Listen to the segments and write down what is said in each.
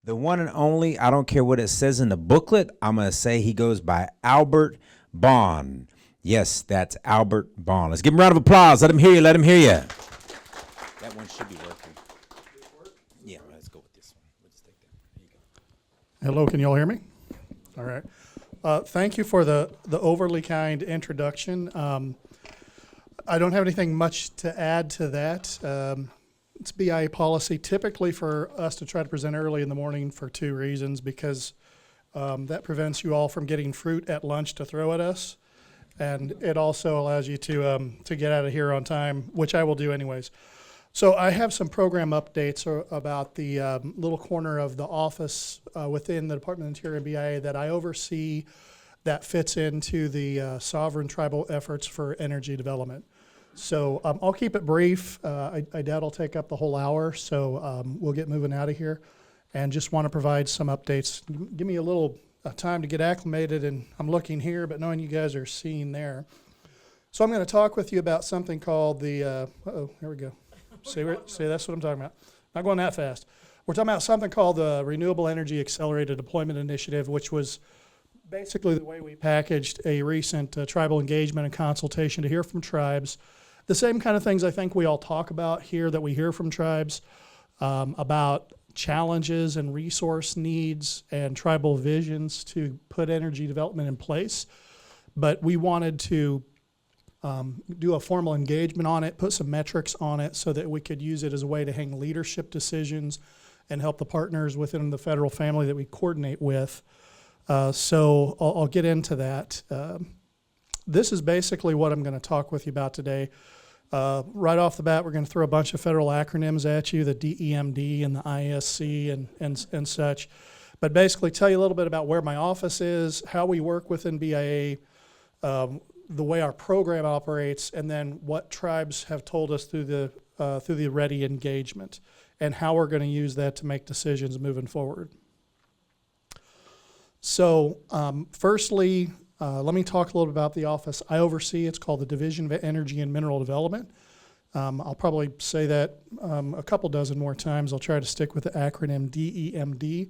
The one and only, I don't care what it says in the booklet, I'm going to say he goes by Albert Bond. Yes, that's Albert Bond. Let's give him a round of applause. Let him hear you. Let him hear you. That one should be working. Yeah, let's go with this one. We'll just take that. There you go. Hello, can you all hear me? All right. Thank you for the overly kind introduction. I don't have anything much to add to that. It's BIA policy typically for us to try to present early in the morning for two reasons, because that prevents you all from getting fruit at lunch to throw at us, and it also allows you to get out of here on time, which I will do anyways. So I have some program updates about the little corner of the office within the Department of Interior and BIA that I oversee that fits into the sovereign tribal efforts for energy development. So I'll keep it brief. I doubt I'll take up the whole hour, so we'll get moving out of here. And just want to provide some updates. Give me a little time to get acclimated, and I'm looking here, but knowing you guys are seeing there. So I'm going to talk with you about something called the, uh-oh, here we go. See, that's what I'm talking about. Not going that fast. We're talking about something called the Renewable Energy Accelerated Deployment Initiative, which was basically the way we packaged a recent tribal engagement and consultation to hear from tribes. The same kind of things I think we all talk about here that we hear from tribes about challenges and resource needs and tribal visions to put energy development in place. But we wanted to do a formal engagement on it, put some metrics on it so that we could use it as a way to hang leadership decisions and help the partners within the federal family that we coordinate with. So I'll get into that. This is basically what I'm going to talk with you about today. Right off the bat, we're going to throw a bunch of federal acronyms at you, the DEMD and the ISC and such. But basically tell you a little bit about where my office is, how we work within BIA, the way our program operates, and then what tribes have told us through the READY engagement, and how we're going to use that to make decisions moving forward. So firstly, let me talk a little bit about the office I oversee. It's called the Division of Energy and Mineral Development. I'll probably say that a couple dozen more times. I'll try to stick with the acronym DEMD.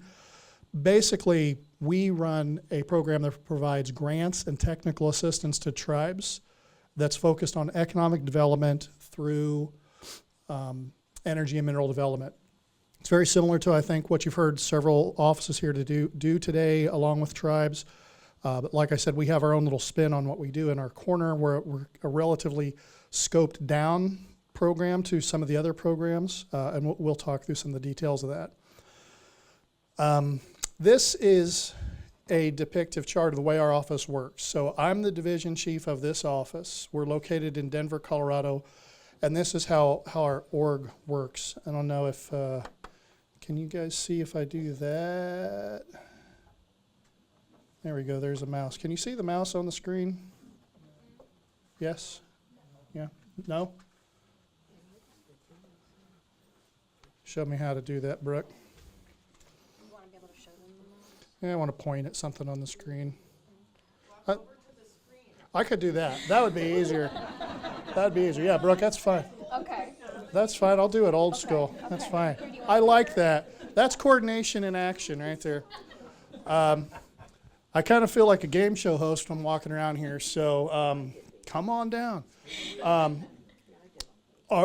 Basically, we run a program that provides grants and technical assistance to tribes that's focused on economic development through energy and mineral development. It's very similar to, I think, what you've heard several offices here to do today along with tribes. But like I said, we have our own little spin on what we do in our corner. We're a relatively scoped down program to some of the other programs, and we'll talk through some of the details of that. This is a depictive chart of the way our office works. So I'm the division chief of this office. We're located in Denver, Colorado, and this is how our org works. I don't know if, can you guys see if I do that? There we go, there's a mouse. Can you see the mouse on the screen? Yes? Yeah? No? Show me how to do that, Brooke. You want to be able to show them the mouse? Yeah, I want to point at something on the screen. I could do that. That would be easier. That'd be easier. Yeah, Brooke, that's fine. Okay. That's fine. I'll do it old school. That's fine. I like that. That's coordination in action right there. I kind of feel like a game show host when I'm walking around here, so come on down.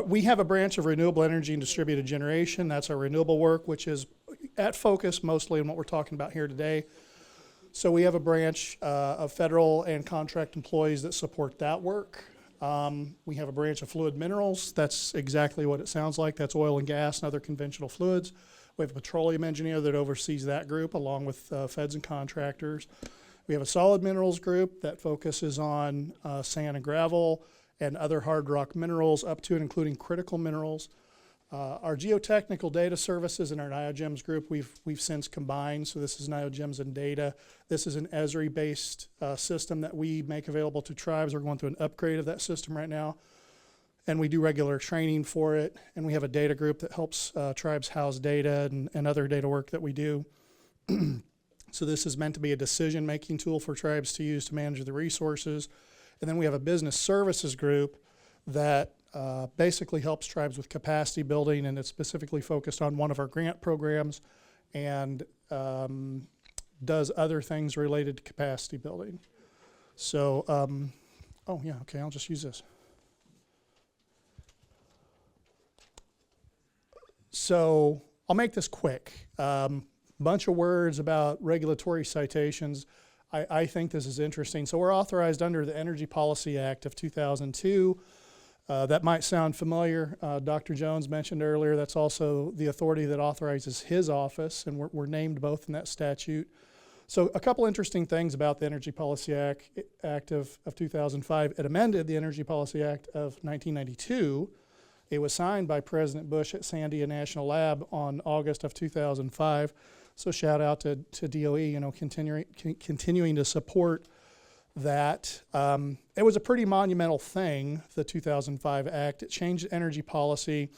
We have a branch of renewable energy and distributed generation. That's our renewable work, which is at focus mostly on what we're talking about here today. So we have a branch of federal and contract employees that support that work. We have a branch of fluid minerals. That's exactly what it sounds like. That's oil and gas and other conventional fluids. We have a petroleum engineer that oversees that group along with feds and contractors. We have a solid minerals group that focuses on sand and gravel and other hard rock minerals up to and including critical minerals. Our geotechnical data services and our NIOGEMS group we've since combined. So this is NIOGEMS and data. This is an Esri-based system that we make available to tribes. We're going through an upgrade of that system right now. And we do regular training for it. And we have a data group that helps tribes house data and other data work that we do. So this is meant to be a decision-making tool for tribes to use to manage the resources. And then we have a business services group that basically helps tribes with capacity building, and it's specifically focused on one of our grant programs. and does other things related to capacity building. So, oh yeah, okay, I'll just use this. So I'll make this quick. Bunch of words about regulatory citations. I think this is interesting. So we're authorized under the Energy Policy Act of 2002. That might sound familiar. Dr. Jones mentioned earlier that's also the authority that authorizes his office, and we're named both in that statute. So a couple interesting things about the Energy Policy Act of 2005. It amended the Energy Policy Act of 1992. It was signed by President Bush at Sandia National Lab on August of 2005. So shout out to DOE, continuing to support that. It was a pretty monumental thing, the 2005 Act. It changed energy policy.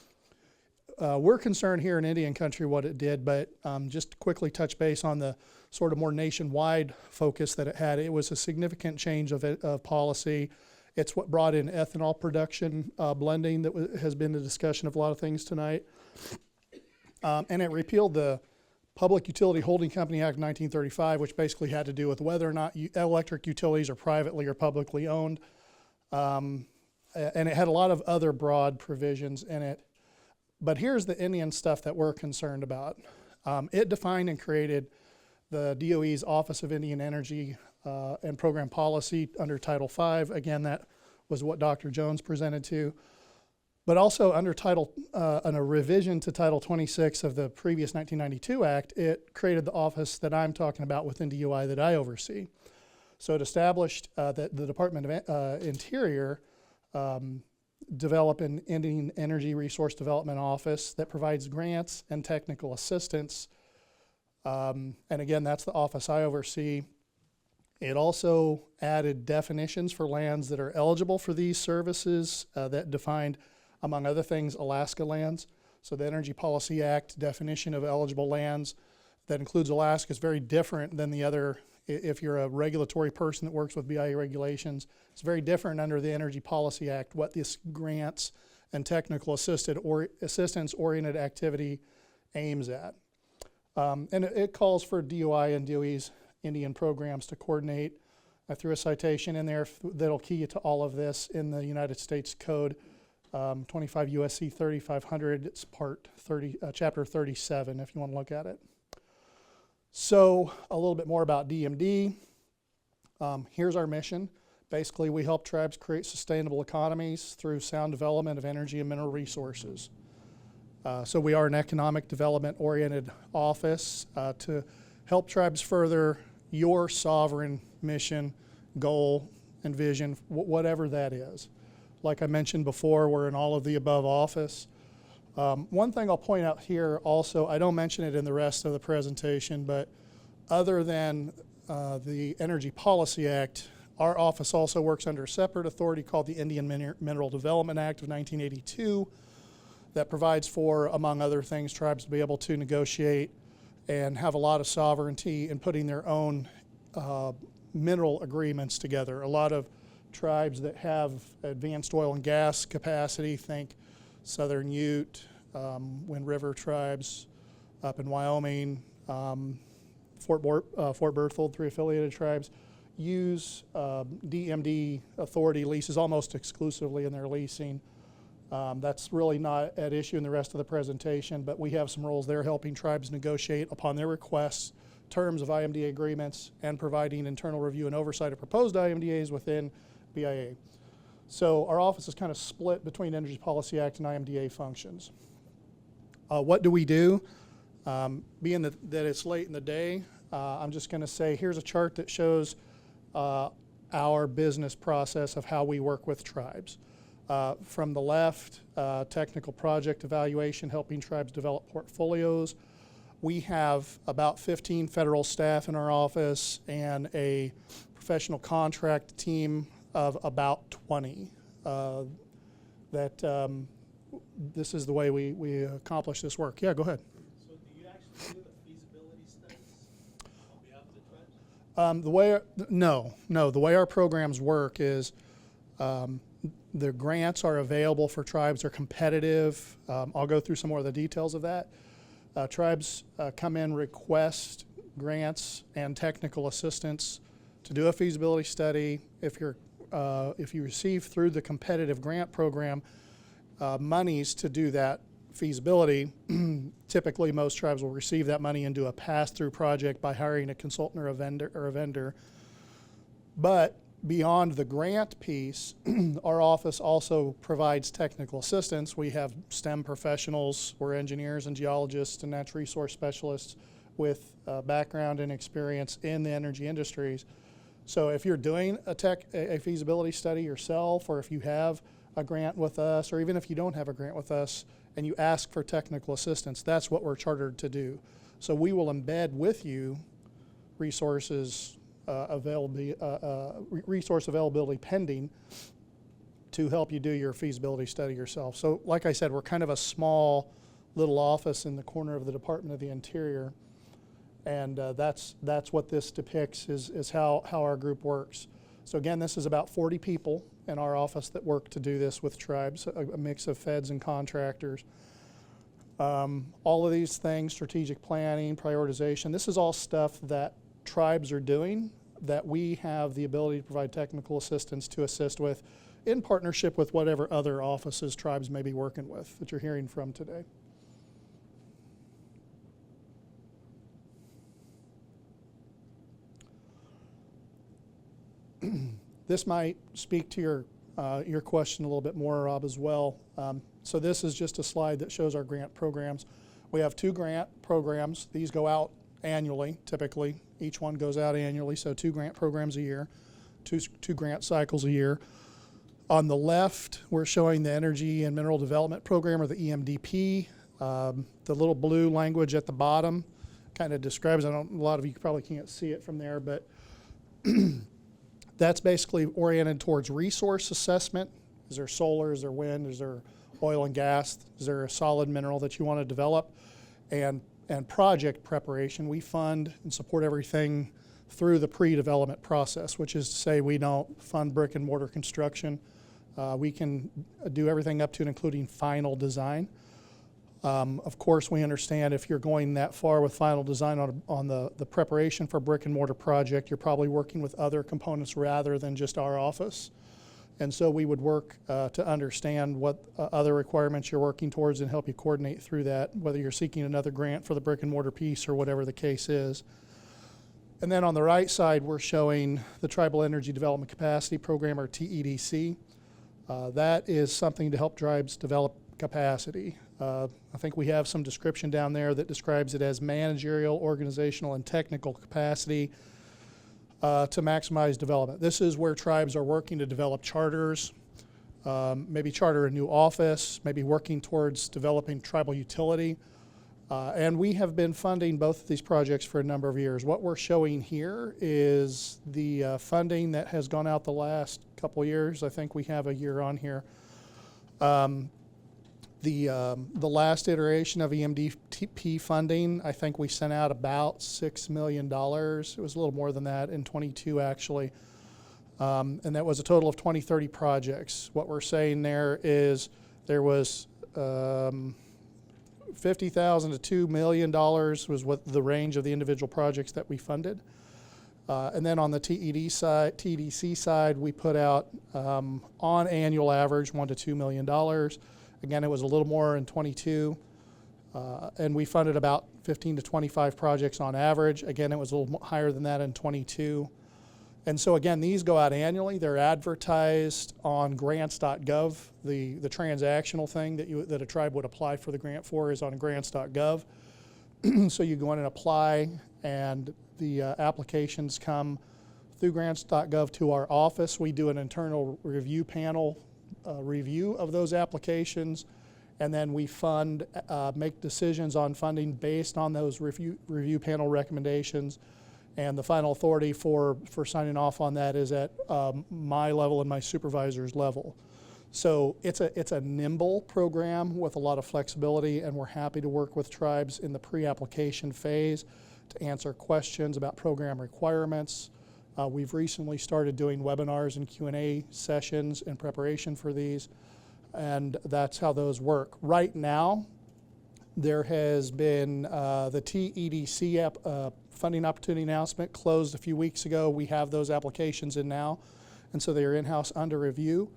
We're concerned here in Indian Country what it did, but just to quickly touch base on the sort of more nationwide focus that it had. It was a significant change of policy. It's what brought in ethanol production blending that has been the discussion of a lot of things tonight. And it repealed the Public Utility Holding Company Act of 1935, which basically had to do with whether or not electric utilities are privately or publicly owned. And it had a lot of other broad provisions in it. But here's the Indian stuff that we're concerned about. It defined and created the DOE's Office of Indian Energy and Program Policy under Title V. Again, that was what Dr. Jones presented to. But also under a revision to Title 26 of the previous 1992 Act, it created the office that I'm talking about within DOI that I oversee. So it established that the Department of Interior develop an Indian Energy Resource Development Office that provides grants and technical assistance. And again, that's the office I oversee. It also added definitions for lands that are eligible for these services that defined, among other things, Alaska lands. So the Energy Policy Act definition of eligible lands that includes Alaska is very different than the other. If you're a regulatory person that works with BIA regulations, it's very different under the Energy Policy Act what this grants and technical assistance-oriented activity aims at. And it calls for DOI and DOE's Indian programs to coordinate. I threw a citation in there that'll key you to all of this in the United States Code, 25 USC 3500. It's part 30, chapter 37, if you want to look at it. So a little bit more about DMD. Here's our mission. Basically, we help tribes create sustainable economies through sound development of energy and mineral resources. So we are an economic development-oriented office to help tribes further your sovereign mission, goal, and vision, whatever that is. Like I mentioned before, we're an all-of-the-above office. One thing I'll point out here also, I don't mention it in the rest of the presentation, but other than the Energy Policy Act, our office also works under a separate authority called the Indian Mineral Development Act of 1982 that provides for, among other things, tribes to be able to negotiate and have a lot of sovereignty in putting their own mineral agreements together. A lot of tribes that have advanced oil and gas capacity, think Southern Ute, Wind River tribes up in Wyoming, Fort Berthold, 3 affiliated tribes, use DMD authority leases almost exclusively in their leasing. That's really not at issue in the rest of the presentation, but we have some roles there helping tribes negotiate upon their requests terms of IMDA agreements and providing internal review and oversight of proposed IMDAs within BIA. So our office is kind of split between Energy Policy Act and IMDA functions. What do we do? Being that it's late in the day, I'm just going to say here's a chart that shows our business process of how we work with tribes. From the left, technical project evaluation, helping tribes develop portfolios. We have about 15 federal staff in our office and a professional contract team of about 20. This is the way we accomplish this work. Yeah, go ahead. So do you actually do the feasibility studies on behalf of the tribes? The way our programs work is the grants are available for tribes. They're competitive. I'll go through some more of the details of that. Tribes come in, request grants and technical assistance to do a feasibility study. If you receive through the competitive grant program monies to do that feasibility, typically most tribes will receive that money and do a pass-through project by hiring a consultant or a vendor. But beyond the grant piece, our office also provides technical assistance. We have STEM professionals. We're engineers and geologists and natural resource specialists with background and experience in the energy industries. So if you're doing a feasibility study yourself, or if you have a grant with us, or even if you don't have a grant with us and you ask for technical assistance, that's what we're chartered to do. So we will embed with you resource availability pending to help you do your feasibility study yourself. So like I said, we're kind of a small little office in the corner of the Department of the Interior, and that's what this depicts is how our group works. So again, this is about 40 people in our office that work to do this with tribes, a mix of feds and contractors. All of these things, strategic planning, prioritization, this is all stuff that tribes are doing that we have the ability to provide technical assistance to assist with in partnership with whatever other offices tribes may be working with that you're hearing from today. This might speak to your question a little bit more, Rob, as well. So this is just a slide that shows our grant programs. We have 2 grant programs. These go out annually, typically. Each one goes out annually, so 2 grant programs a year, two grant cycles a year. On the left, we're showing the Energy and Mineral Development Program, or the EMDP. The little blue language at the bottom kind of describes, a lot of you probably can't see it from there, but that's basically oriented towards resource assessment. Is there solar, is there wind, is there oil and gas, is there a solid mineral that you want to develop? And project preparation. We fund and support everything through the pre-development process, which is to say we don't fund brick and mortar construction. We can do everything up to and including final design. Of course, we understand if you're going that far with final design on the preparation for brick and mortar project, you're probably working with other components rather than just our office. And so we would work to understand what other requirements you're working towards and help you coordinate through that, whether you're seeking another grant for the brick and mortar piece or whatever the case is. And then on the right side, we're showing the Tribal Energy Development Capacity Program, or TEDC. That is something to help tribes develop capacity. I think we have some description down there that describes it as managerial, organizational, and technical capacity to maximize development. This is where tribes are working to develop charters, maybe charter a new office, maybe working towards developing tribal utility. And we have been funding both of these projects for a number of years. What we're showing here is the funding that has gone out the last couple of years. I think we have a year on here. The last iteration of EMDP funding, I think we sent out about $6 million. It was a little more than that in 22 actually. And that was a total of 20-30 projects. What we're saying there is there was $50,000 to $2 million was what the range of the individual projects that we funded. And then on the TEDC side, we put out on annual average $1 to $2 million. Again, it was a little more in 22, and we funded about 15 to 25 projects on average. Again, it was a little higher than that in 22. And so again, these go out annually. They're advertised on grants.gov. The transactional thing that a tribe would apply for the grant for is on grants.gov. So you go in and apply, and the applications come through grants.gov to our office. We do an internal review panel review of those applications, and then we fund, make decisions on funding based on those review panel recommendations. And the final authority for signing off on that is at my level and my supervisor's level. So it's a nimble program with a lot of flexibility, and we're happy to work with tribes in the pre-application phase to answer questions about program requirements. We've recently started doing webinars and Q&A sessions in preparation for these, and that's how those work. Right now, There has been the TEDC funding opportunity announcement closed a few weeks ago. We have those applications in now, and so they are in-house under review.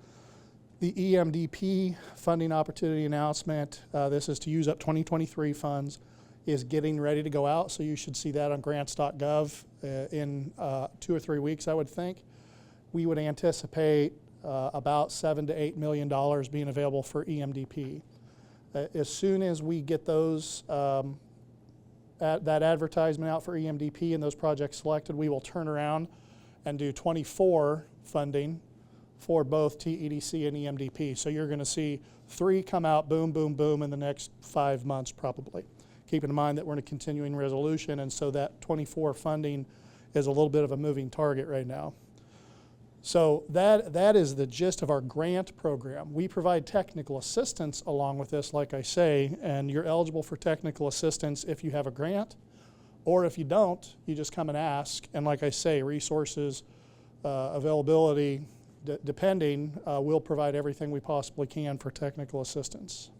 The EMDP funding opportunity announcement, this is to use up 2023 funds, is getting ready to go out, so you should see that on grants.gov in 2 or 3 weeks, I would think. We would anticipate about $7 to $8 million being available for EMDP. As soon as we get those that advertisement out for EMDP and those projects selected, we will turn around and do 24 funding for both TEDC and EMDP. So you're going to see 3 come out, boom, boom, boom, in the next 5 months probably. Keeping in mind that we're in a continuing resolution, and so that 24 funding is a little bit of a moving target right now. So that is the gist of our grant program. We provide technical assistance along with this, like I say, and you're eligible for technical assistance if you have a grant, or if you don't, you just come and ask. And like I say, resources, availability, depending, we'll provide everything we possibly can for technical assistance.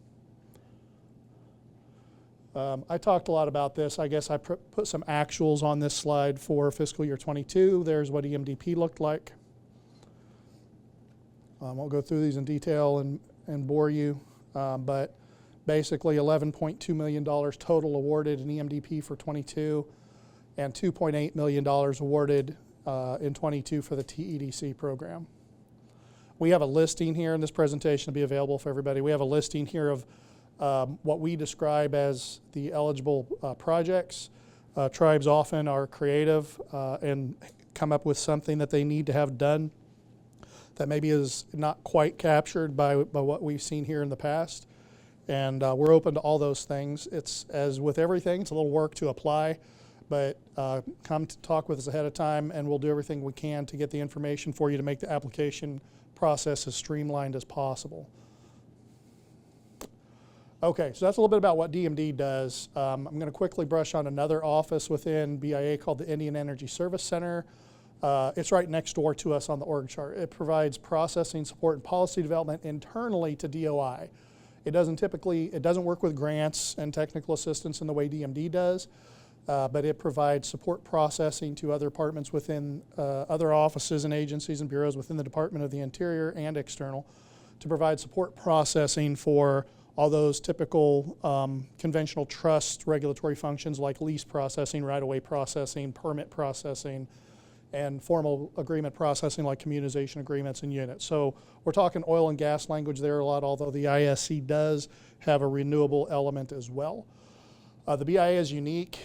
I talked a lot about this. I guess I put some actuals on this slide for fiscal year 22. There's what EMDP looked like. I won't go through these in detail and bore you, but basically $11.2 million total awarded in EMDP for 22, and $2.8 million awarded in 22 for the TEDC program. We have a listing here, and this presentation will be available for everybody. We have a listing here of what we describe as the eligible projects. Tribes often are creative and come up with something that they need to have done that maybe is not quite captured by what we've seen here in the past. And we're open to all those things. It's, as with everything, it's a little work to apply, but come to talk with us ahead of time, and we'll do everything we can to get the information for you to make the application process as streamlined as possible. Okay, so that's a little bit about what DMD does. I'm going to quickly brush on another office within BIA called the Indian Energy Service Center. It's right next door to us on the org chart. It provides processing, support, and policy development internally to DOI. It doesn't work with grants and technical assistance in the way DMD does, but it provides support processing to other departments within other offices and agencies and bureaus within the Department of the Interior and external to provide support processing for all those typical conventional trust regulatory functions like lease processing, right-of-way processing, permit processing, and formal agreement processing like communization agreements and units. So we're talking oil and gas language there a lot, although the ISC does have a renewable element as well. The BIA is unique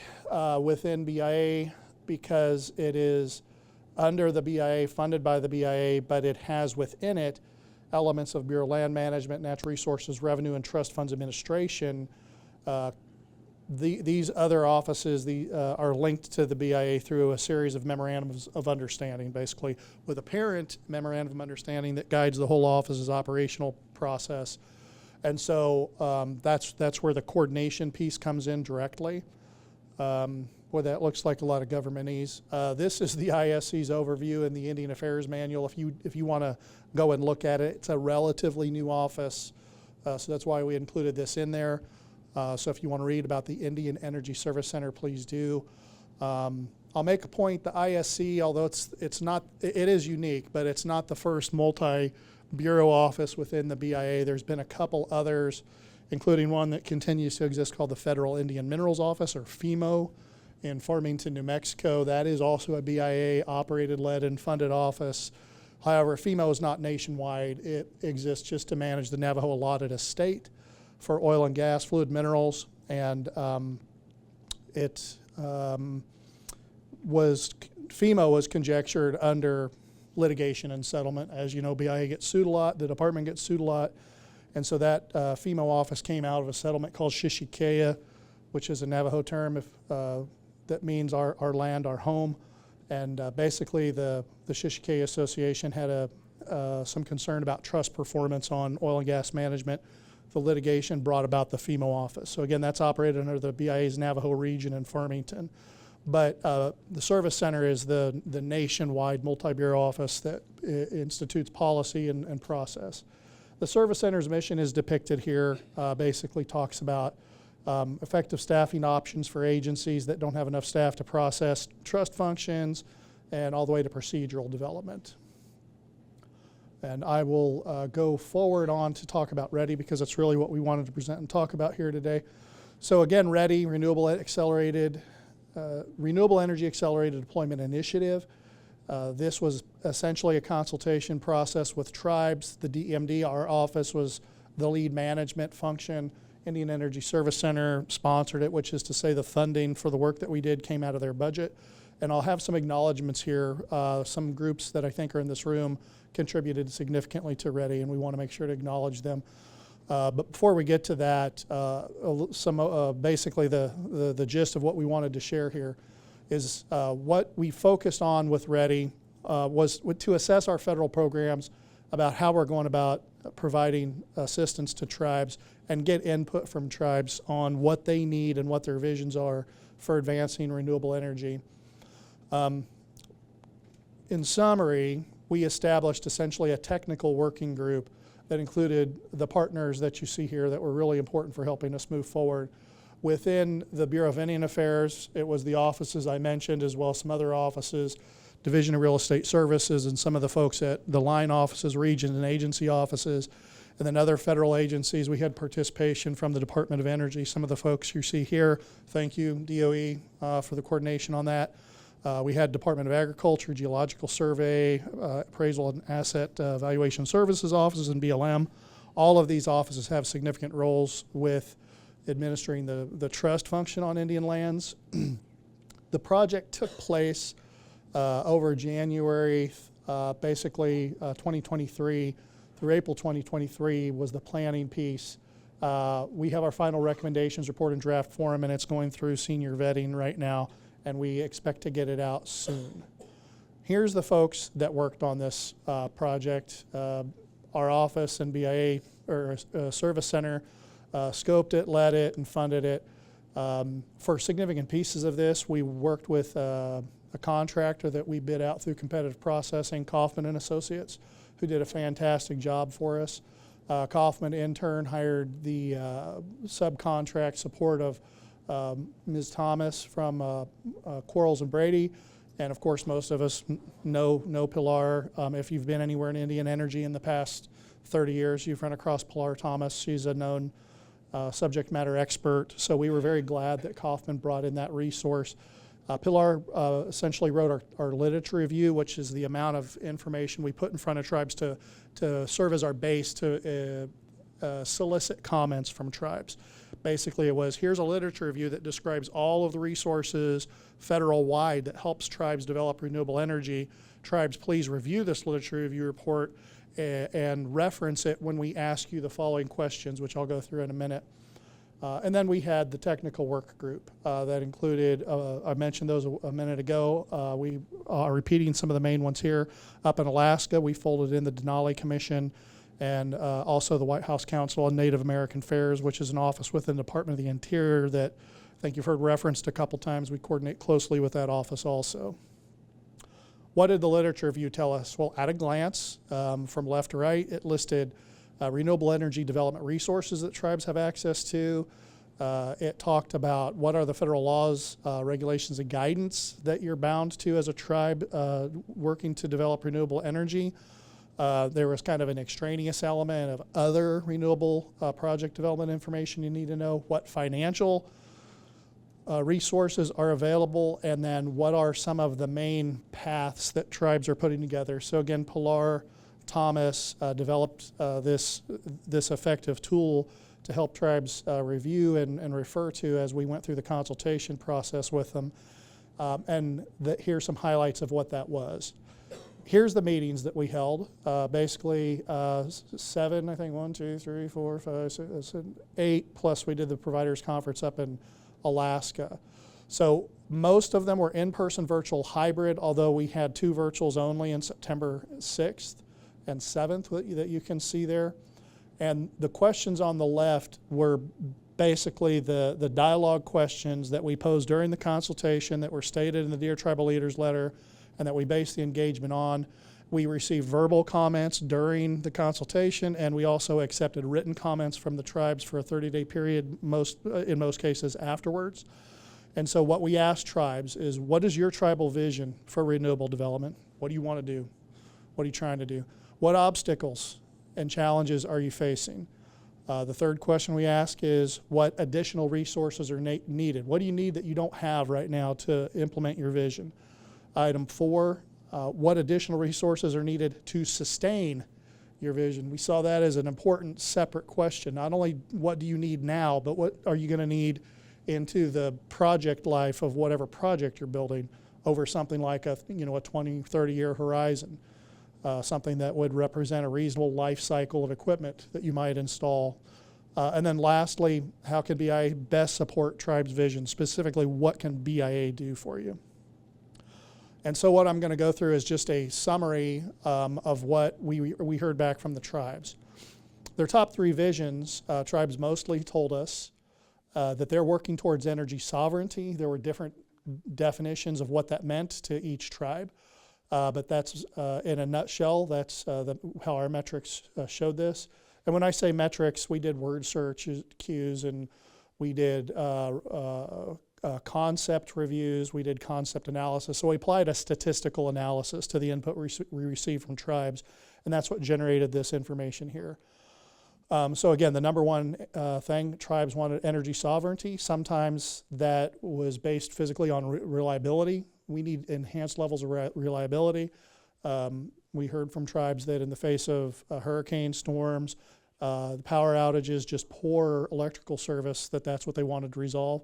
within BIA because it is under the BIA, funded by the BIA, but it has within it elements of Bureau of Land Management, Natural Resources, Revenue, and Trust Funds Administration. These other offices are linked to the BIA through a series of memorandums of understanding, basically, with a parent memorandum of understanding that guides the whole office's operational process. And so that's where the coordination piece comes in directly. Boy, that looks like a lot of governmentese. This is the ISC's overview in the Indian Affairs Manual. If you want to go and look at it, it's a relatively new office, so that's why we included this in there. So if you want to read about the Indian Energy Service Center, please do. I'll make a point, the ISC, although it is unique, but it's not the first multi-bureau office within the BIA. There's been a couple others, including one that continues to exist called the Federal Indian Minerals Office, or FEMO, in Farmington, New Mexico. That is also a BIA operated, led, and funded office. However, FEMO is not nationwide. It exists just to manage the Navajo allotted estate for oil and gas, fluid minerals, and FEMA was conjectured under litigation and settlement. As you know, BIA gets sued a lot, the department gets sued a lot, and so that FEMA office came out of a settlement called Shishikeya, which is a Navajo term that means our land, our home, and basically the Shishikeya Association had some concern about trust performance on oil and gas management. The litigation brought about the FEMA office. So again, that's operated under the BIA's Navajo region in Farmington. But the Service Center is the nationwide multi-bureau office that institutes policy and process. The Service Center's mission is depicted here, basically talks about effective staffing options for agencies that don't have enough staff to process trust functions, and all the way to procedural development. And I will go forward on to talk about READY because that's really what we wanted to present and talk about here today. So again, READY, Renewable Energy Accelerated Deployment Initiative. This was essentially a consultation process with tribes. The DEMD, our office, was the lead management function. Indian Energy Service Center sponsored it, which is to say the funding for the work that we did came out of their budget. And I'll have some acknowledgments here. Some groups that I think are in this room contributed significantly to READY, and we want to make sure to acknowledge them. But before we get to that, basically the gist of what we wanted to share here is what we focused on with READY was to assess our federal programs about how we're going about providing assistance to tribes and get input from tribes on what they need and what their visions are for advancing renewable energy. In summary, we established essentially a technical working group that included the partners that you see here that were really important for helping us move forward. Within the Bureau of Indian Affairs, it was the offices I mentioned, as well as some other offices, Division of Real Estate Services, and some of the folks at the line offices, region and agency offices, and then other federal agencies. We had participation from the Department of Energy, some of the folks you see here. Thank you, DOE, for the coordination on that. We had Department of Agriculture, Geological Survey, Appraisal and Asset Valuation Services offices, and BLM. All of these offices have significant roles with administering the trust function on Indian lands. The project took place over January, basically 2023 through April 2023 was the planning piece. We have our final recommendations report in draft form, and it's going through senior vetting right now, and we expect to get it out soon. Here's the folks that worked on this project. Our office and BIA, or Service Center, scoped it, led it, and funded it. For significant pieces of this, we worked with a contractor that we bid out through competitive processing, Kaufman and Associates, who did a fantastic job for us. Kaufman in turn hired the subcontract support of Ms. Thomas from Quarles and Brady, and of course most of us know Pilar. If you've been anywhere in Indian Energy in the past 30 years, you've run across Pilar Thomas. She's a known subject matter expert, so we were very glad that Kaufman brought in that resource. Pilar essentially wrote our literature review, which is the amount of information we put in front of tribes to serve as our base to solicit comments from tribes. Basically, it was, here's a literature review that describes all of the resources federal-wide that helps tribes develop renewable energy. Tribes, please review this literature review report and reference it when we ask you the following questions, which I'll go through in a minute. And then we had the technical work group that included, I mentioned those a minute ago. We are repeating some of the main ones here. Up in Alaska, we folded in the Denali Commission and also the White House Council on Native American Affairs, which is an office within the Department of the Interior that I think you've heard referenced a couple times. We coordinate closely with that office also. What did the literature review tell us? Well, at a glance, from left to right, it listed renewable energy development resources that tribes have access to. It talked about what are the federal laws, regulations, and guidance that you're bound to as a tribe working to develop renewable energy. There was kind of an extraneous element of other renewable project development information you need to know, what financial resources are available, and then what are some of the main paths that tribes are putting together. So again, Pilar Thomas developed this effective tool to help tribes review and refer to as we went through the consultation process with them. Here's some highlights of what that was. Here's the meetings that we held. Basically, 7, I think, 1, 2, 3, 4, 5, 6, 7, 8, plus we did the providers conference up in Alaska. So most of them were in-person, virtual, hybrid, although we had 2 virtuals only in September 6th and 7th that you can see there. And the questions on the left were basically the dialogue questions that we posed during the consultation that were stated in the Dear Tribal Leaders letter and that we based the engagement on. We received verbal comments during the consultation, and we also accepted written comments from the tribes for a 30-day period, in most cases afterwards. And so what we asked tribes is, what is your tribal vision for renewable development? What do you want to do? What are you trying to do? What obstacles and challenges are you facing? The third question we ask is, what additional resources are needed? What do you need that you don't have right now to implement your vision? Item 4, what additional resources are needed to sustain your vision? We saw that as an important separate question. Not only what do you need now, but what are you going to need into the project life of whatever project you're building over something like a 20, 30-year horizon, something that would represent a reasonable life cycle of equipment that you might install. And then lastly, how can BIA best support tribes' vision? Specifically, what can BIA do for you? And so what I'm going to go through is just a summary of what we heard back from the tribes. Their top 3 visions, tribes mostly told us that they're working towards energy sovereignty. There were different definitions of what that meant to each tribe, but that's in a nutshell, that's how our metrics showed this. And when I say metrics, we did word search cues, and we did concept reviews, we did concept analysis. So we applied a statistical analysis to the input we received from tribes, and that's what generated this information here. So again, the number one thing, tribes wanted energy sovereignty. Sometimes that was based physically on reliability. We need enhanced levels of reliability. We heard from tribes that in the face of hurricane storms, the power outages, just poor electrical service, that's what they wanted to resolve.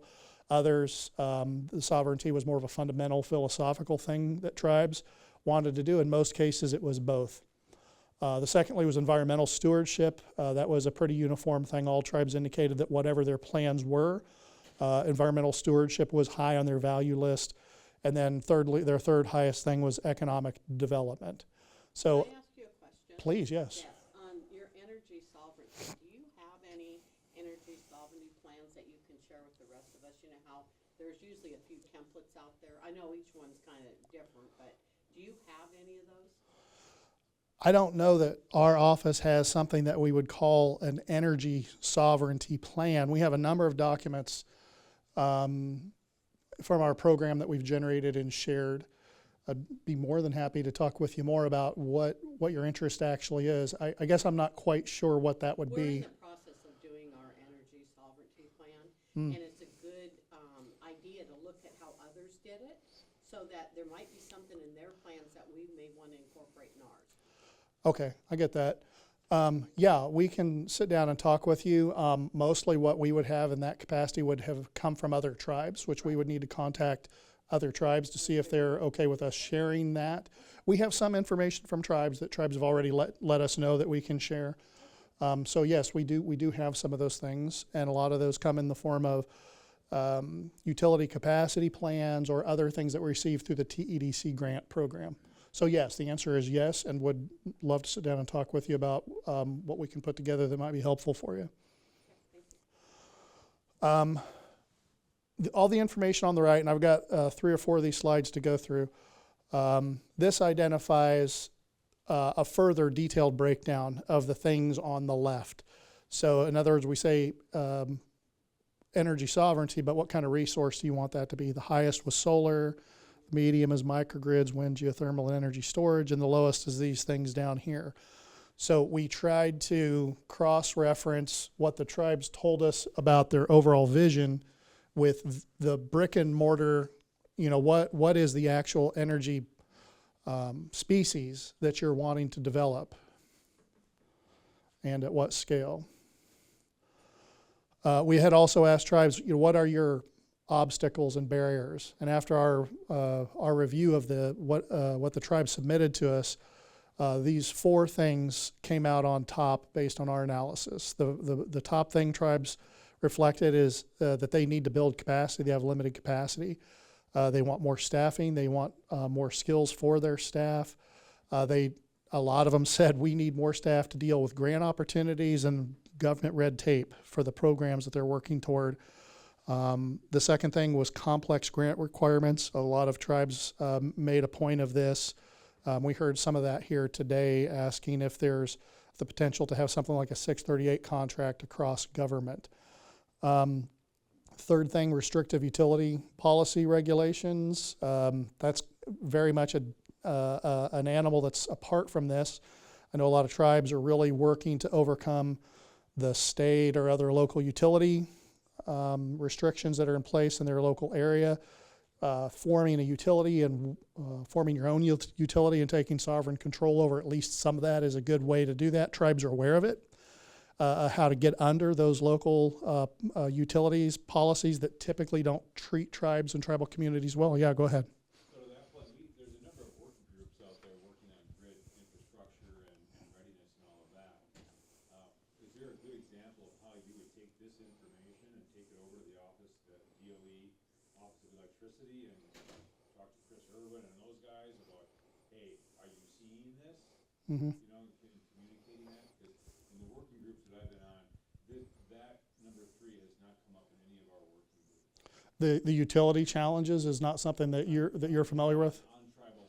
Others, the sovereignty was more of a fundamental philosophical thing that tribes wanted to do. In most cases, it was both. The secondly was environmental stewardship. That was a pretty uniform thing. All tribes indicated that whatever their plans were, environmental stewardship was high on their value list. And then thirdly, their third highest thing was economic development. So, Can I ask you a question? please, yes. Yes, on your energy sovereignty, do you have any energy sovereignty plans that you can share with the rest of us? You know how there's usually a few templates out there. I know each one's kind of different, but do you have any of those? I don't know that our office has something that we would call an energy sovereignty plan. We have a number of documents from our program that we've generated and shared. I'd be more than happy to talk with you more about what your interest actually is. I guess I'm not quite sure what that would We're in be. the process of doing our energy sovereignty plan, and it's a good idea to look at how others did it, so that there might be something in their plans that we may want to incorporate in ours. Okay, I get that. Yeah, we can sit down and talk with you. Mostly what we would have in that capacity would have come from other tribes, which we would need to contact other tribes to see if they're okay with us sharing that. We have some information from tribes that tribes have already let us know that we can share. So yes, we do have some of those things, and a lot of those come in the form of utility capacity plans or other things that we receive through the TEDC grant program. So yes, the answer is yes, and would love to sit down and talk with you about what we can put together that might be helpful for you. All the information on the right, and I've got 3 or 4 of these slides to go through. This identifies a further detailed breakdown of the things on the left. So in other words, we say energy sovereignty, but what kind of resource do you want that to be? The highest was solar. Medium is microgrids, wind, geothermal, and energy storage, and the lowest is these things down here. So we tried to cross-reference what the tribes told us about their overall vision with the brick and mortar, what is the actual energy species that you're wanting to develop and at what scale. We had also asked tribes, what are your obstacles and barriers? And after our review of what the tribe submitted to us, these 4 things came out on top based on our analysis. The top thing tribes reflected is that they need to build capacity. They have limited capacity. They want more staffing. They want more skills for their staff. A lot of them said we need more staff to deal with grant opportunities and government red tape for the programs that they're working toward. The second thing was complex grant requirements. A lot of tribes made a point of this. We heard some of that here today, asking if there's the potential to have something like a 638 contract across government. Third thing, restrictive utility policy regulations. That's very much an animal that's apart from this. I know a lot of tribes are really working to overcome the state or other local utility restrictions that are in place in their local area. Forming a utility and forming your own utility and taking sovereign control over at least some of that is a good way to do that. Tribes are aware of it. How to get under those local utilities policies that typically don't treat tribes and tribal communities well. Yeah, go ahead. So to that point, there's a number of working groups out there working on grid infrastructure and readiness and all of that. Is there a good example of how you would take this information and take it over to the office, the DOE, Office of Electricity, and talk to Chris Irwin and those guys about, hey, are you seeing this? Mm-hmm. You know, communicating that? Because in the working groups that I've been on, that number 3 has not come up in any of our working groups. The utility challenges is not something that you're familiar with? On tribal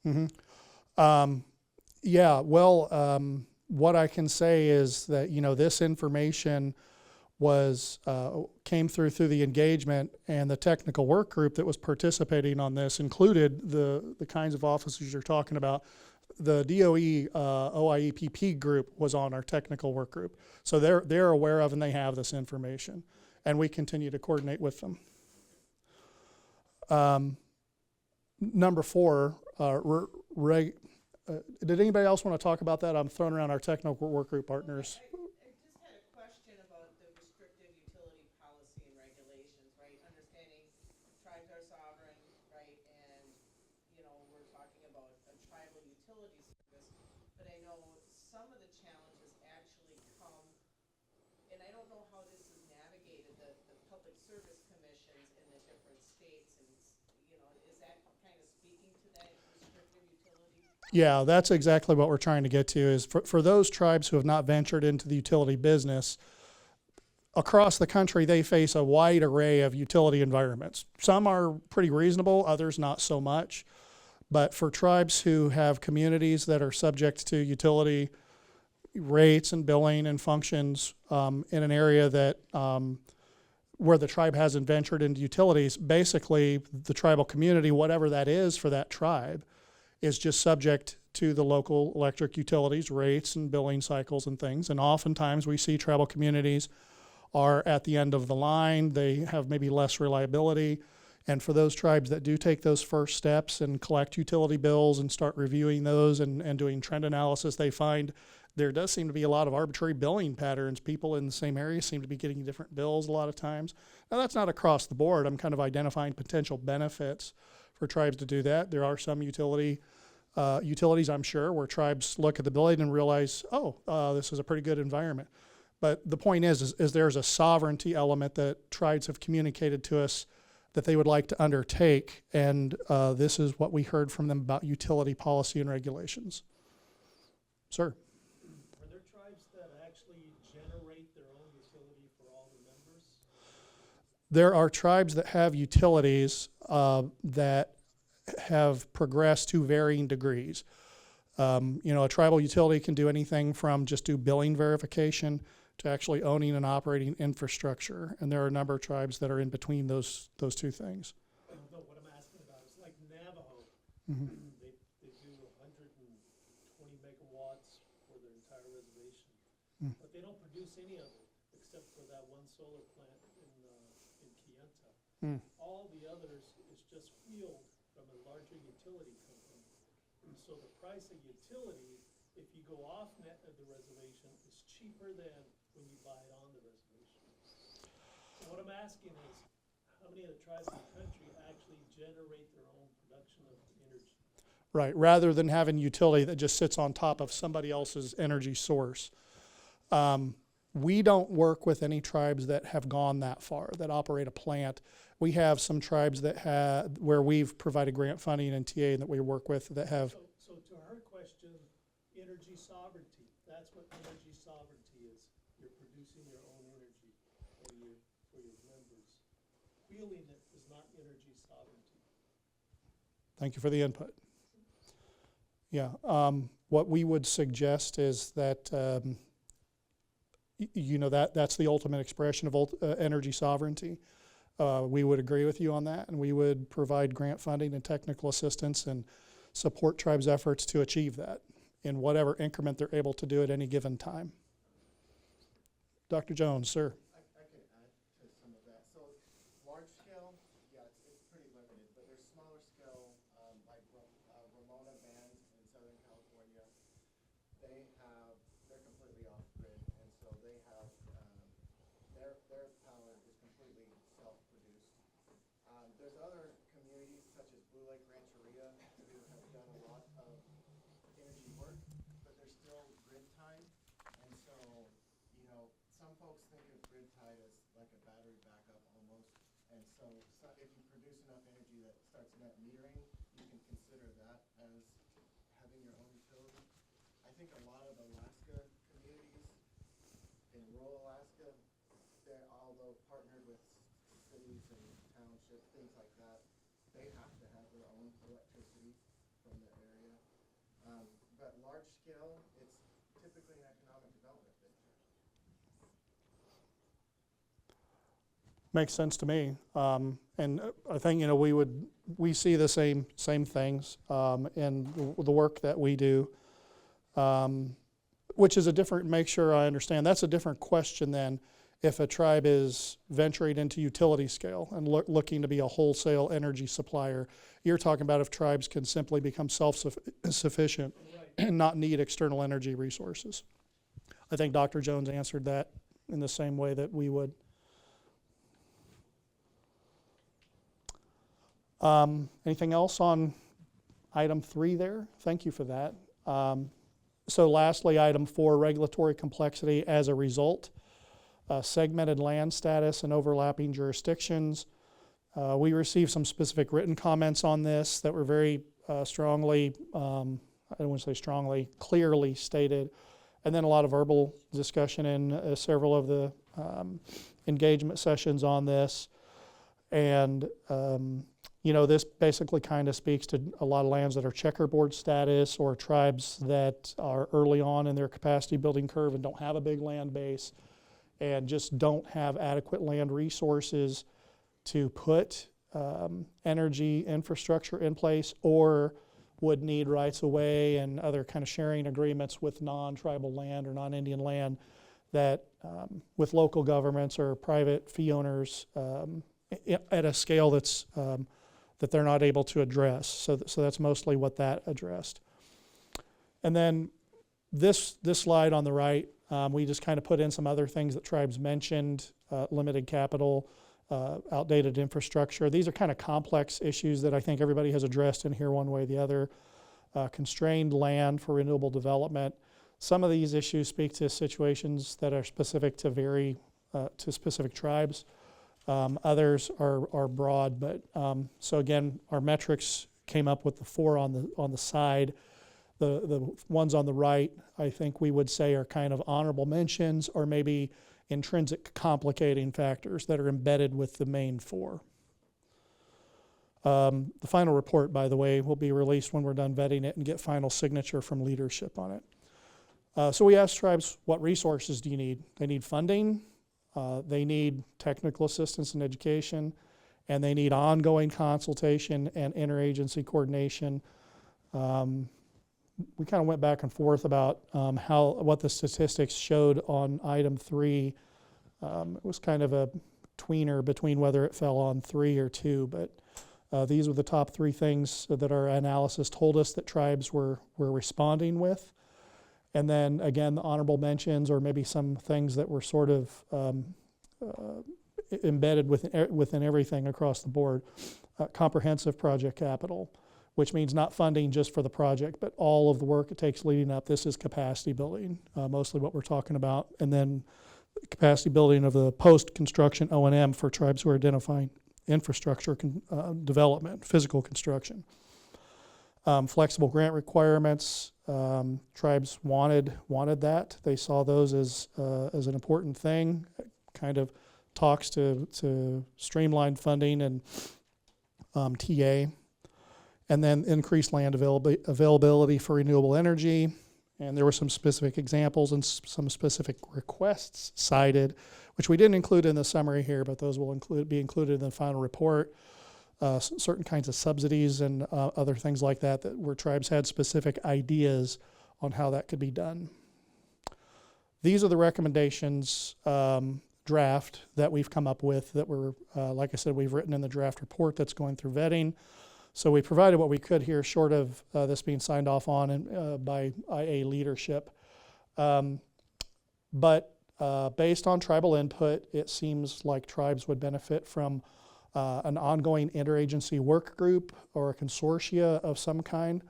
land. Mm-hmm. Yeah, well, what I can say is that, you know, this information was came through the engagement, and the technical work group that was participating on this included the kinds of officers you're talking about. The DOE OIEPP group was on our technical work group, so they're aware of and they have this information, and we continue to coordinate with them. Number 4, did anybody else want to talk about that? I'm throwing around our technical work group partners. I just had a question about the restrictive utility policy and regulations, right? Understanding tribes are sovereign, right? And, you know, we're talking about a tribal utility service, but I know some of the challenges actually come, and I don't know how this is navigated, the public service commissions in the different states, and, you know, is that kind of speaking to that restrictive utility? Yeah, that's exactly what we're trying to get to, is for those tribes who have not ventured into the utility business, across the country they face a wide array of utility environments. Some are pretty reasonable, others not so much. But for tribes who have communities that are subject to utility rates and billing and functions in an area that where the tribe hasn't ventured into utilities, basically the tribal community, whatever that is for that tribe, is just subject to the local electric utilities rates and billing cycles and things. And oftentimes we see tribal communities are at the end of the line. They have maybe less reliability. And for those tribes that do take those first steps and collect utility bills and start reviewing those and doing trend analysis, they find there does seem to be a lot of arbitrary billing patterns. People in the same area seem to be getting different bills a lot of times. Now, that's not across the board. I'm kind of identifying potential benefits for tribes to do that. There are some utilities, I'm sure, where tribes look at the billing and realize, this is a pretty good environment. But the point is there's a sovereignty element that tribes have communicated to us that they would like to undertake, and this is what we heard from them about utility policy and regulations. Sir? Are there tribes that actually generate their own utility for all the members? There are tribes that have utilities that have progressed to varying degrees. A tribal utility can do anything from just do billing verification to actually owning and operating infrastructure. And there are a number of tribes that are in between those two things. No, what I'm asking about is like Navajo. Mm-hmm. They do 120 megawatts for their entire reservation. Mm. But they don't produce any of it except for that one solar plant in Kayenta. Mm. All the others is just fueled from a larger utility company. And so the price of utility, if you go off net of the reservation, is cheaper than when you buy it on the reservation. So what I'm asking is, how many of the tribes in the country actually generate their own production of energy? Right, rather than having utility that just sits on top of somebody else's energy source. We don't work with any tribes that have gone that far, that operate a plant. We have some tribes that where we've provided grant funding and TA that we work with that have. So to her question, energy sovereignty, that's what energy sovereignty is. You're producing your own energy for your members. Wheeling it is not energy sovereignty. Thank you for the input. Yeah, what we would suggest is that, that's the ultimate expression of energy sovereignty. We would agree with you on that, and we would provide grant funding and technical assistance and support tribes' efforts to achieve that in whatever increment they're able to do at any given time. Dr. Jones, sir. I can add to some of that. So large scale, yeah, it's pretty limited, but there's smaller scale, like Ramona Band in Southern California. They're completely off grid, and so they have, their power is completely self-produced. There's other communities such as Blue Lake Rancheria who have done a lot of energy work, but they're still grid tied, and so, some folks think of grid tied as like a battery backup almost, and so if you produce enough energy that starts net metering, you can consider that as having your own utility. I think a lot of Alaska communities in rural Alaska, although partnered with cities and townships, things like that, they have to have their own electricity from their area. But large scale, it's typically an economic development venture. Makes sense to me, and I think we see the same things in the work that we do, which is a different. Make sure I understand. That's a different question than if a tribe is venturing into utility scale and looking to be a wholesale energy supplier. You're talking about if tribes can simply become self-sufficient and not need external energy resources. I think Dr. Jones answered that in the same way that we would. Anything else on item 3 there? Thank you for that. So lastly, item 4, regulatory complexity as a result. Segmented land status and overlapping jurisdictions. We received some specific written comments on this that were very strongly, I don't want to say strongly, clearly stated. And then a lot of verbal discussion in several of the engagement sessions on this. And this basically kind of speaks to a lot of lands that are checkerboard status or tribes that are early on in their capacity building curve and don't have a big land base and just don't have adequate land resources to put energy infrastructure in place, or would need rights of way and other kind of sharing agreements with non-tribal land or non-Indian land that with local governments or private fee owners at a scale that's that they're not able to address. So that's mostly what that addressed. And then this slide on the right, we just kind of put in some other things that tribes mentioned, limited capital, outdated infrastructure. These are kind of complex issues that I think everybody has addressed in here one way or the other. Constrained land for renewable development. Some of these issues speak to situations that are specific to to specific tribes. Others are broad, but so again, our metrics came up with the 4 on the side. The ones on the right, I think we would say are kind of honorable mentions or maybe intrinsic complicating factors that are embedded with the main 4. The final report, by the way, will be released when we're done vetting it and get final signature from leadership on it. So we asked tribes, what resources do you need? They need funding. They need technical assistance and education, and they need ongoing consultation and interagency coordination. We kind of went back and forth about what the statistics showed on item 3. It was kind of a tweener between whether it fell on 3 or 2, but these were the top 3 things that our analysis told us that tribes were responding with. And then again, the honorable mentions or maybe some things that were sort of embedded within everything across the board. Comprehensive project capital, which means not funding just for the project, but all of the work it takes leading up. This is capacity building, mostly what we're talking about. And then capacity building of the post-construction O&M for tribes who are identifying infrastructure development, physical construction. Flexible grant requirements, tribes wanted that. They saw those as an important thing. It kind of talks to streamlined funding and TA. and then increased land availability for renewable energy. And there were some specific examples and some specific requests cited, which we didn't include in the summary here, but those will be included in the final report. Certain kinds of subsidies and other things like that, where tribes had specific ideas on how that could be done. These are the recommendations draft that we've come up with that were, like I said, we've written in the draft report that's going through vetting. So we provided what we could here, short of this being signed off on by IA leadership. But based on tribal input, it seems like tribes would benefit from an ongoing interagency work group or a consortia of some kind.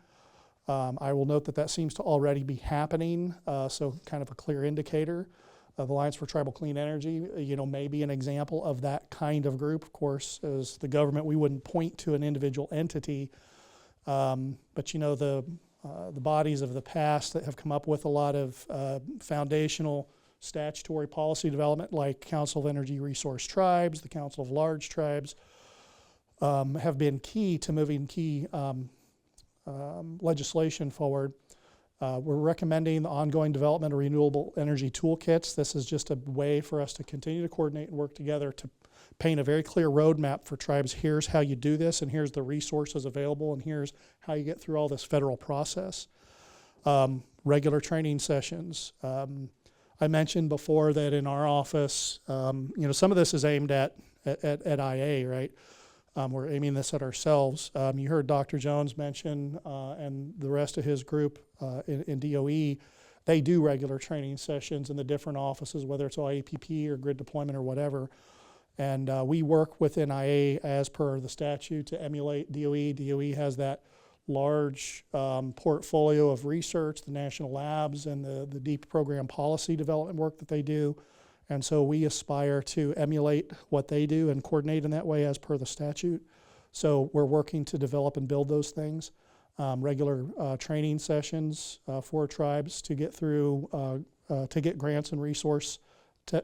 I will note that that seems to already be happening, so kind of a clear indicator. The Alliance for Tribal Clean Energy, may be an example of that kind of group. Of course, as the government, we wouldn't point to an individual entity, but the bodies of the past that have come up with a lot of foundational statutory policy development, like Council of Energy Resource Tribes, the Council of Large Tribes, have been key to moving key legislation forward. We're recommending the ongoing development of renewable energy toolkits. This is just a way for us to continue to coordinate and work together to paint a very clear roadmap for tribes. Here's how you do this, and here's the resources available, and here's how you get through all this federal process. Regular training sessions. I mentioned before that in our office, some of this is aimed at IA, right? We're aiming this at ourselves. You heard Dr. Jones mention, and the rest of his group in DOE, they do regular training sessions in the different offices, whether it's IAPP or grid deployment or whatever. And we work within IA as per the statute to emulate DOE. DOE has that large portfolio of research, the national labs, and the deep program policy development work that they do. And so we aspire to emulate what they do and coordinate in that way as per the statute. So we're working to develop and build those things. Regular training sessions for tribes to get through, to get grants and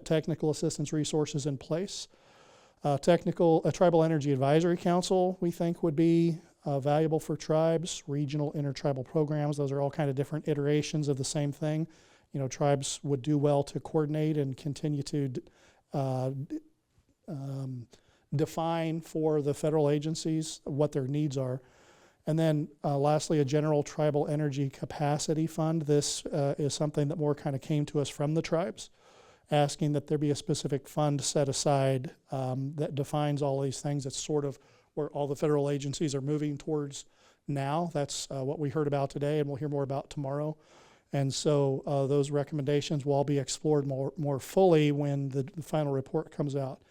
technical assistance resources in place. A Tribal Energy Advisory Council, we think, would be valuable for tribes. Regional intertribal programs, those are all kind of different iterations of the same thing. Tribes would do well to coordinate and continue to define for the federal agencies what their needs are. And then lastly, a general tribal energy capacity fund. This is something that more kind of came to us from the tribes, asking that there be a specific fund set aside that defines all these things. That's sort of where all the federal agencies are moving towards now. That's what we heard about today, and we'll hear more about tomorrow. And so those recommendations will all be explored more fully when the final report comes out.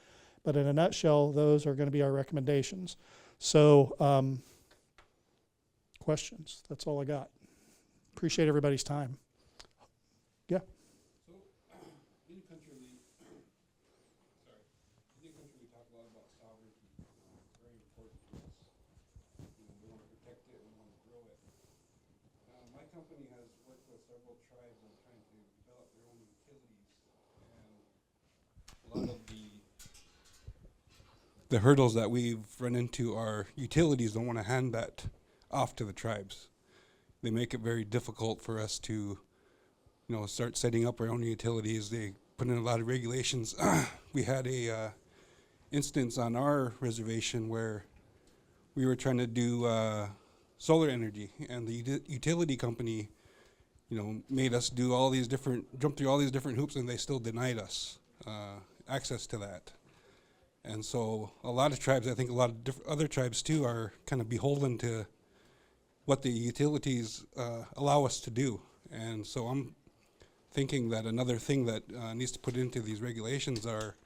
But in a nutshell, those are going to be our recommendations. So questions? That's all I got. Appreciate everybody's time. Yeah. So, in country we talk a lot about sovereignty. It's very important to us. We want to protect it and we want to grow it. My company has worked with several tribes on trying to develop their own utilities, and a lot of the hurdles that we've run into are utilities don't want to hand that off to the tribes. They make it very difficult for us to, start setting up our own utilities. They put in a lot of regulations. We had a instance on our reservation where we were trying to do solar energy, and the utility company, made us do jump through all these different hoops, and they still denied us access to that. And so a lot of tribes, I think a lot of other tribes too, are kind of beholden to what the utilities allow us to do. And so I'm thinking that another thing that needs to put into these regulations are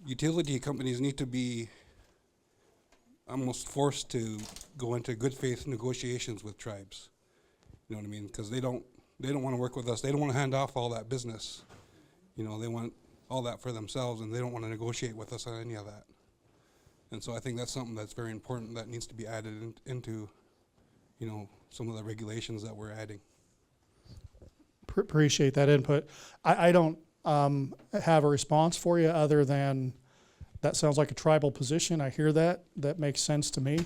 utility companies need to be almost forced to go into good faith negotiations with tribes. You know what I mean? Because they don't want to work with us. They don't want to hand off all that business. They want all that for themselves, and they don't want to negotiate with us on any of that. And so I think that's something that's very important that needs to be added into, some of the regulations that we're adding. Appreciate that input. I don't have a response for you other than that sounds like a tribal position. I hear that. That makes sense to me.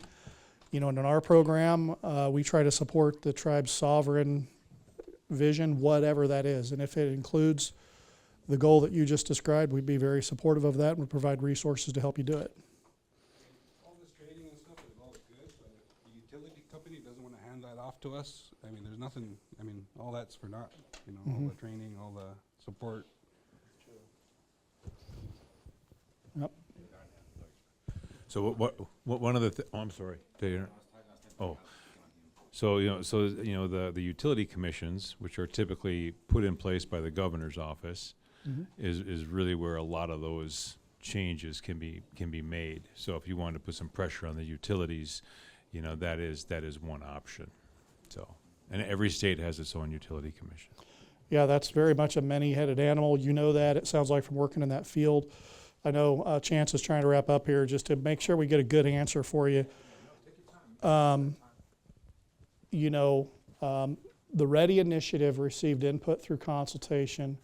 You know, and in our program, we try to support the tribe's sovereign vision, whatever that is. And if it includes the goal that you just described, we'd be very supportive of that and would provide resources to help you do it. All this training and stuff is all good, but if the utility company doesn't want to hand that off to us, I mean, there's nothing, I mean, all that's for naught, you know, all the training, all the support. Yep. So what one of the, oh, I'm sorry. Oh, so, the utility commissions, which are typically put in place by the governor's office, is really where a lot of those changes can be made. So if you want to put some pressure on the utilities, that is one option. So, and every state has its own utility commission. Yeah, that's very much a many-headed animal. You know that. It sounds like from working in that field. I know Chance is trying to wrap up here just to make sure we get a good answer for you. The READY initiative received input through consultation.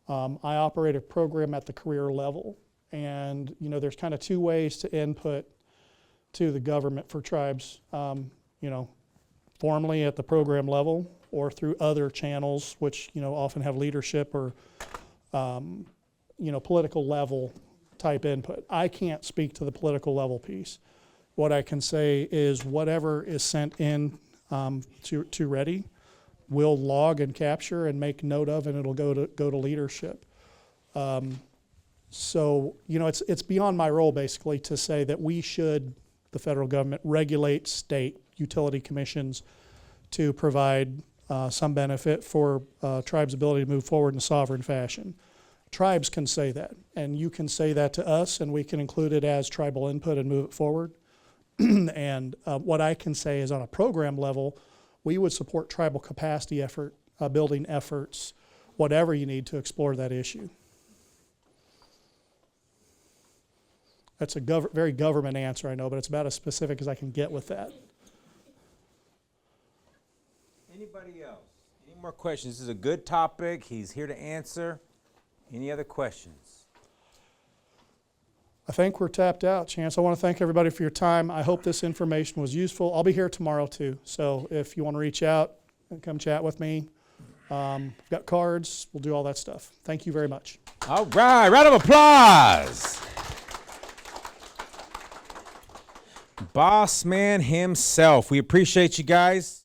I operate a program at the career level, and there's kind of two ways to input to the government for tribes. Formally at the program level or through other channels, which often have leadership or political level type input. I can't speak to the political level piece. What I can say is whatever is sent in to READY, we'll log and capture and make note of, and it'll go to leadership. So it's beyond my role basically to say that we should, the federal government, regulate state utility commissions to provide some benefit for tribes' ability to move forward in a sovereign fashion. Tribes can say that, and you can say that to us, and we can include it as tribal input and move it forward. And what I can say is on a program level, we would support tribal capacity effort, building efforts, whatever you need to explore that issue. That's a very government answer, I know, but it's about as specific as I can get with that. Anybody else? Any more questions? This is a good topic. He's here to answer. Any other questions? I think we're tapped out, Chance. I want to thank everybody for your time. I hope this information was useful. I'll be here tomorrow too. So if you want to reach out and come chat with me, I've got cards. We'll do all that stuff. Thank you very much. All right, round of applause. Boss man himself. We appreciate you guys.